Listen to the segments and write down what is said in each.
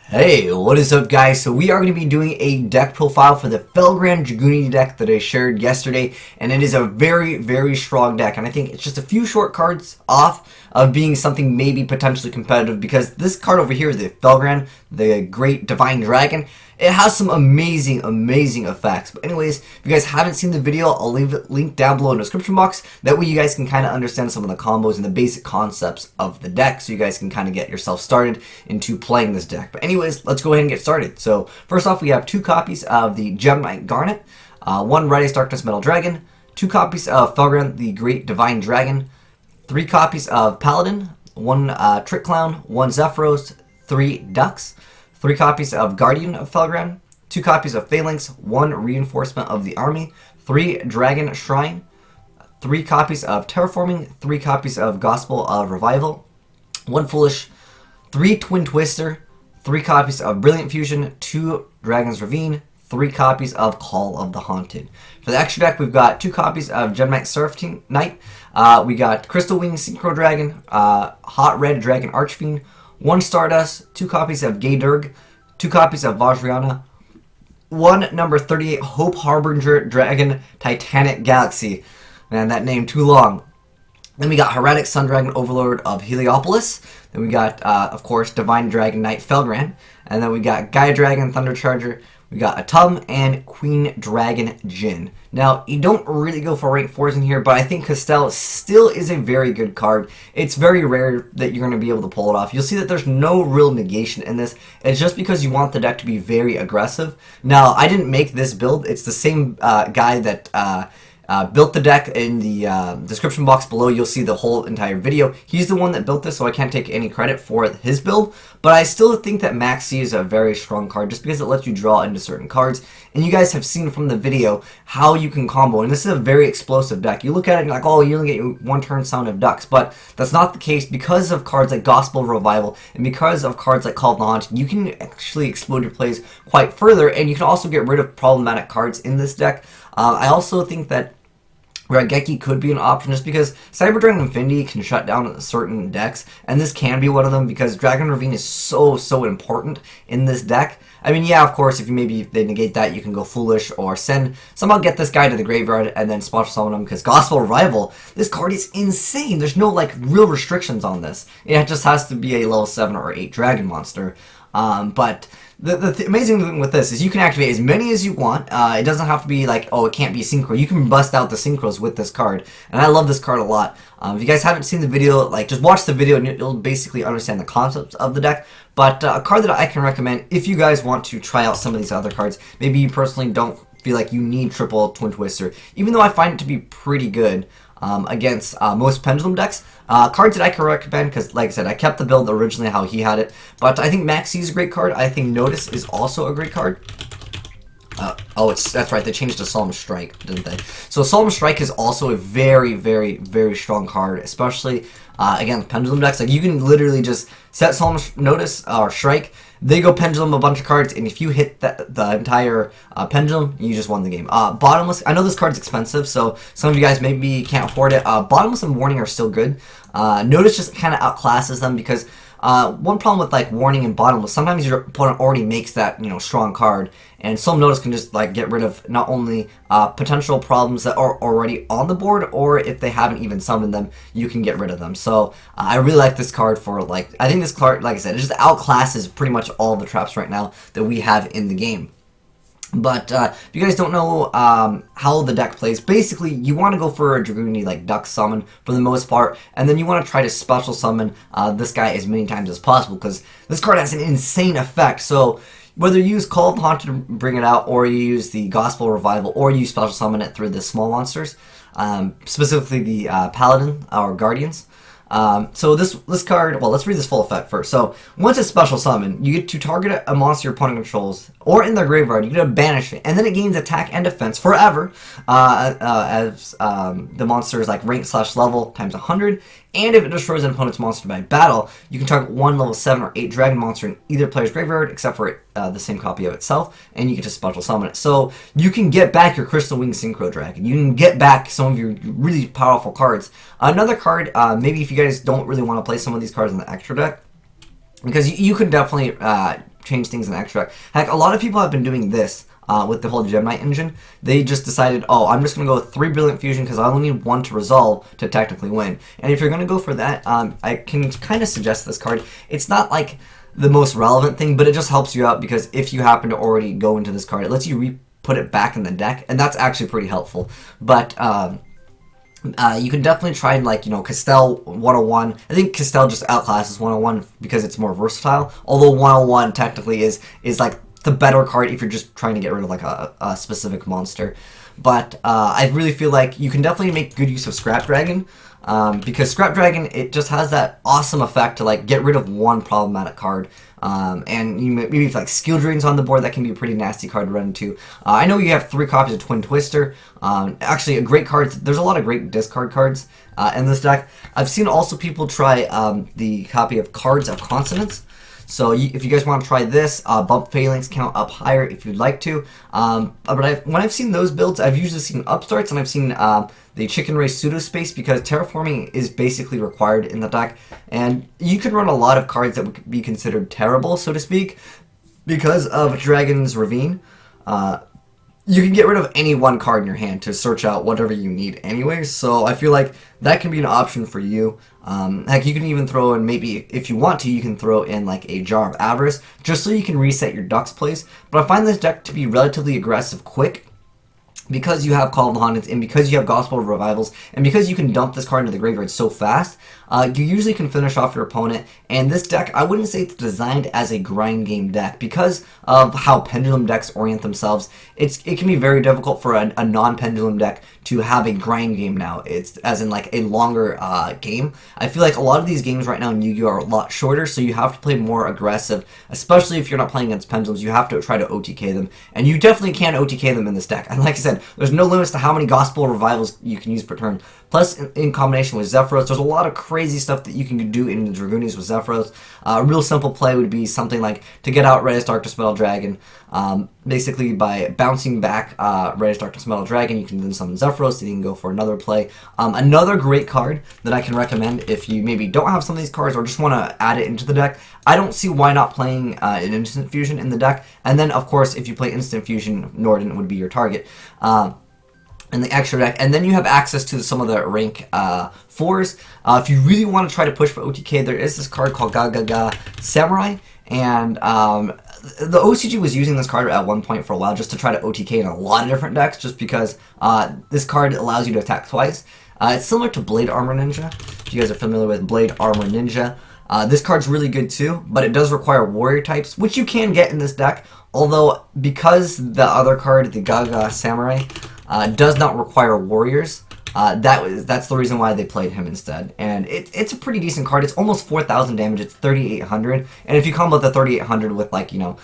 Hey, what is up guys? So we are going to be doing a deck profile for the Felgrand Dragunity deck that I shared yesterday, and it is a very strong deck, and I think it's just a few short cards off of being something maybe potentially competitive, because this card over here, the Felgrand, the Great Divine Dragon, it has some amazing effects. But anyways, if you guys haven't seen the video, I'll leave a link down below in the description box. That way you guys can kind of understand some of the combos and the basic concepts of the deck, so you guys can kind of get yourself started into playing this deck. But anyways, let's go ahead and get started. So first off, we have 2 copies of the Gemini Garnet, 1 Red Ace Darkness Metal Dragon, 2 copies of Felgrand, the Great Divine Dragon, 3 copies of Paladin, 1 Trick Clown, 1 Zephyros, 3 Ducks, 3 copies of Guardian of Felgrand, 2 copies of Phalanx, 1 Reinforcement of the Army, 3 Dragon Shrine, 3 copies of Terraforming, 3 copies of Gospel of Revival, 1 Foolish, 3 Twin Twister, 3 copies of Brilliant Fusion, 2 Dragon's Ravine, 3 copies of Call of the Haunted. For the extra deck, we've got 2 copies of Gemini Seraph Knight, we got Crystal Wing Synchro Dragon, Hot Red Dragon Archfiend, 1 Stardust, 2 copies of Gaydurg, 2 copies of Vajrayana, 1 number 38 Hope Harbinger Dragon Titanic Galaxy. Man, that name too long. Then we got Heretic Sun Dragon Overlord of Heliopolis. Then we got, of course, Divine Dragon Knight Felgrand. And then we got Gaia Dragon Thundercharger. We got Atum and Queen Dragon Jin. Now, you don't really go for rank 4s in here, but I think Castell still is a very good card. It's very rare that you're going to be able to pull it off. You'll see that there's no real negation in this. It's just because you want the deck to be very aggressive. Now, I didn't make this build. It's the same guy that built the deck. In the description box below, you'll see the whole entire video. He's the one that built this, so I can't take any credit for his build, but I still think that Max C is a very strong card just because it lets you draw into certain cards, and you guys have seen from the video how you can combo, and this is a very explosive deck. You look at it and you're like, oh, you only get 1 turn Sound of Ducks, but that's not the case because of cards like Gospel Revival, and because of cards like Call of the Haunted. You can actually explode your plays quite further, and you can also get rid of problematic cards in this deck. I also think that Raigeki could be an option just because Cyber Dragon Infinity can shut down certain decks, and this can be one of them because Dragon Ravine is so important in this deck. I mean, yeah, of course, if they negate that, you can go Foolish or somehow get this guy to the graveyard and then special summon him, because Gospel Rival, this card is insane. There's no, like, real restrictions on this. It just has to be a level 7 or 8 dragon monster. But the amazing thing with this is you can activate as many as you want. It doesn't have to be like, oh, it can't be synchro. You can bust out the synchros with this card, and I love this card a lot. If you guys haven't seen the video, like, just watch the video and you'll basically understand the concepts of the deck. But a card that I can recommend if you guys want to try out some of these other cards, maybe you personally don't feel like you need triple Twin Twister, even though I find it to be pretty good against most Pendulum decks. Cards that I can recommend, because like I said, I kept the build originally how he had it, but I think Max C is a great card. I think Notice is also a great card. Oh, that's right, they changed to Solemn Strike, didn't they? So Solemn Strike is also a very strong card, especially against Pendulum decks. Like, you can literally just set Solemn Notice or Strike, they go Pendulum a bunch of cards, and if you hit the entire Pendulum, you just won the game. Bottomless, I know this card's expensive, so some of you guys maybe can't afford it. Bottomless and Warning are still good. Notice just kind of outclasses them because one problem with, like, Warning and Bottomless, sometimes your opponent already makes that, strong card, and Solemn Notice can just, like, get rid of not only potential problems that are already on the board, or if they haven't even summoned them, you can get rid of them. So I really like this card for, like, I think this card, like I said, it just outclasses pretty much all the traps right now that we have in the game. But if you guys don't know how the deck plays, basically you want to go for a Dragunity like Duck summon for the most part, and then you want to try to special summon this guy as many times as possible, because this card has an insane effect. So whether you use Call of the Haunted to bring it out, or you use the Gospel Revival, or you special summon it through the small monsters, specifically the Paladin or Guardians. So this card, well, let's read this full effect first. So once it's special summon, you get to target a monster your opponent controls, or in their graveyard, you get to banish it, and then it gains attack and defense forever, as the monster is like rank/level times 100, and if it destroys an opponent's monster by battle, you can target 1 level 7 or 8 dragon monster in either player's graveyard, except for the same copy of itself, and you get to special summon it. So you can get back your Crystal Wing Synchro Dragon, you can get back some of your really powerful cards. Another card, maybe if you guys don't really want to play some of these cards in the extra deck, because you can definitely change things in the extra deck. Heck, a lot of people have been doing this with the whole Gemini engine. They just decided, oh, I'm just going to go with 3 Brilliant Fusion because I only need 1 to resolve to technically win. And if you're going to go for that, I can kind of suggest this card. It's not like the most relevant thing, but it just helps you out because if you happen to already go into this card, it lets you put it back in the deck, and that's actually pretty helpful. But you can definitely try and, like, you know, Castell 101. I think Castell just outclasses 101 because it's more versatile, although 101 technically is like the better card if you're just trying to get rid of like a specific monster. But I really feel like you can definitely make good use of Scrap Dragon, because Scrap Dragon, it just has that awesome effect to like get rid of one problematic card. And you maybe if like Skill Drain's on the board, that can be a pretty nasty card to run into. I know you have 3 copies of Twin Twister. Actually, a great card. There's a lot of great discard cards in this deck. I've seen also people try the copy of Cards of Consonance. So if you guys want to try this, bump Phalanx count up higher if you'd like to. But when I've seen those builds, I've usually seen upstarts, and I've seen the Chicken Race Pseudospace, because terraforming is basically required in the deck. And you can run a lot of cards that would be considered terrible, so to speak, because of Dragon's Ravine. You can get rid of any one card in your hand to search out whatever you need anyway, so I feel like that can be an option for you. Heck, you can even throw in, maybe if you want to, you can throw in like a Jar of Avarice, just so you can reset your Duck's place. But I find this deck to be relatively aggressive quick, because you have Call of the Haunted, and because you have Gospel of Revivals, and because you can dump this card into the graveyard so fast, you usually can finish off your opponent. And this deck, I wouldn't say it's designed as a grind game deck, because of how pendulum decks orient themselves. It can be very difficult for a non-pendulum deck to have a grind game now. It's as in like a longer game. I feel like a lot of these games right now in Yu-Gi-Oh are a lot shorter, so you have to play more aggressive, especially if you're not playing against pendulums. You have to try to OTK them, and you definitely can OTK them in this deck. And like I said, there's no limits to how many Gospel Revivals you can use per turn. Plus, in combination with Zephyros, there's a lot of crazy stuff that you can do in the Dragunities with Zephyros. A real simple play would be something like to get out Red as Darkness Metal Dragon. Basically, by bouncing back Red as Darkness Metal Dragon, you can then summon Zephyros, and you can go for another play. Another great card that I can recommend if you maybe don't have some of these cards or just want to add it into the deck, I don't see why not playing an Instant Fusion in the deck. And then, of course, if you play Instant Fusion, Norden would be your target. In the extra deck, and then you have access to some of the rank 4s. If you really want to try to push for OTK, there is this card called Ga Samurai, and the OCG was using this card at one point for a while just to try to OTK in a lot of different decks, just because this card allows you to attack twice. It's similar to Blade Armor Ninja, if you guys are familiar with Blade Armor Ninja. This card's really good too, but it does require warrior types, which you can get in this deck, although because the other card, the Ga Samurai, does not require warriors, that's the reason why they played him instead. And it's a pretty decent card. It's almost 4,000 damage. It's 3,800. And if you combo the 3,800 with, like, you know,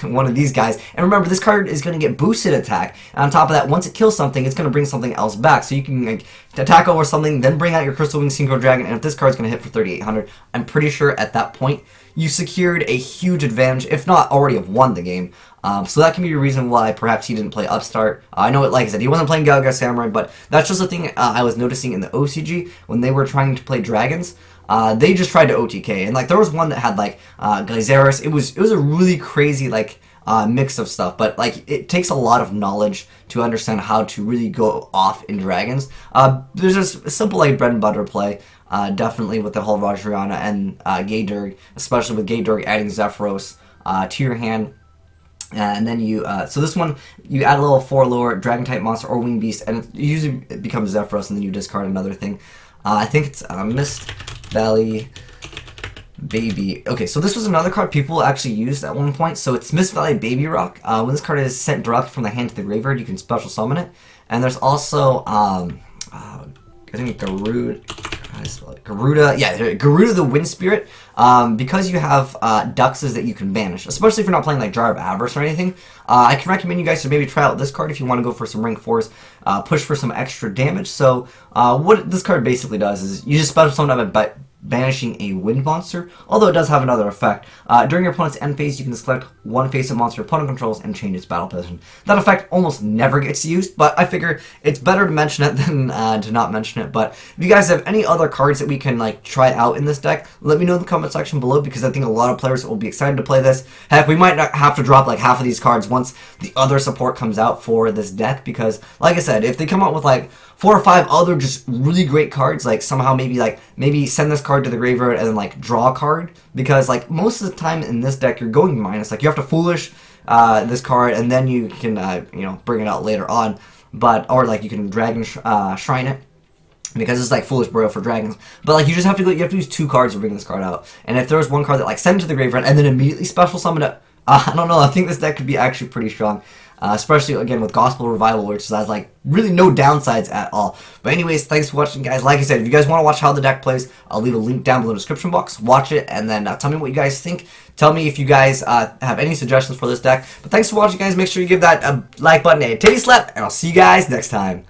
one of these guys, and remember, this card is going to get boosted attack. And on top of that, once it kills something, it's going to bring something else back. So you can, like, attack over something, then bring out your Crystal Wing Synchro Dragon. And if this card's going to hit for 3,800, I'm pretty sure at that point you secured a huge advantage, if not already have won the game. So that can be a reason why perhaps he didn't play Upstart. I know, like I said, he wasn't playing Ga Samurai, but that's just a thing I was noticing in the OCG when they were trying to play dragons. They just tried to OTK, and like there was one that had like Geyseris. It was a really crazy like mix of stuff, but like it takes a lot of knowledge to understand how to really go off in dragons. There's just a simple like bread and butter play. Definitely with the whole Vajrayana and Gaydurg, especially with Gaydurg adding Zephyros to your hand. And then you, so this one, you add a level 4 lower Dragon type monster or Winged Beast, and it usually becomes Zephyros, and then you discard another thing. I think it's Mist Valley Baby. Okay, so this was another card people actually used at one point. So it's Mist Valley Baby Rock. When this card is sent direct from the hand to the graveyard, you can special summon it. And there's also, I think Garuda, Garuda the Wind Spirit, because you have Duxes that you can banish, especially if you're not playing like Jar of Avarice or anything. I can recommend you guys to maybe try out this card if you want to go for some rank 4s, push for some extra damage. So what this card basically does is you just special summon a banishing a wind monster, although it does have another effect. During your opponent's end phase, you can select one face-up monster your opponent controls and change its battle position. That effect almost never gets used, but I figure it's better to mention it than to not mention it. But if you guys have any other cards that we can like try out in this deck, let me know in the comment section below, because I think a lot of players will be excited to play this. Heck, we might not have to drop like half of these cards once the other support comes out for this deck, because like I said, if they come out with like 4 or 5 other just really great cards, like somehow maybe send this card to the graveyard and then like draw a card, because like most of the time in this deck you're going minus, like you have to foolish this card and then you can you know, bring it out later on, but or like you can dragon shrine it, because it's like foolish burial for dragons. But like you just have to use 2 cards to bring this card out, and if there's one card that like send it to the graveyard and then immediately special summon it, I don't know, I think this deck could be actually pretty strong. Especially again with Gospel Revival, which has like really no downsides at all. But anyways, thanks for watching, guys. Like I said, if you guys want to watch how the deck plays, I'll leave a link down below in the description box. Watch it and then tell me what you guys think. Tell me if you guys have any suggestions for this deck. But thanks for watching, guys. Make sure you give that a like button a titty slap, and I'll see you guys next time.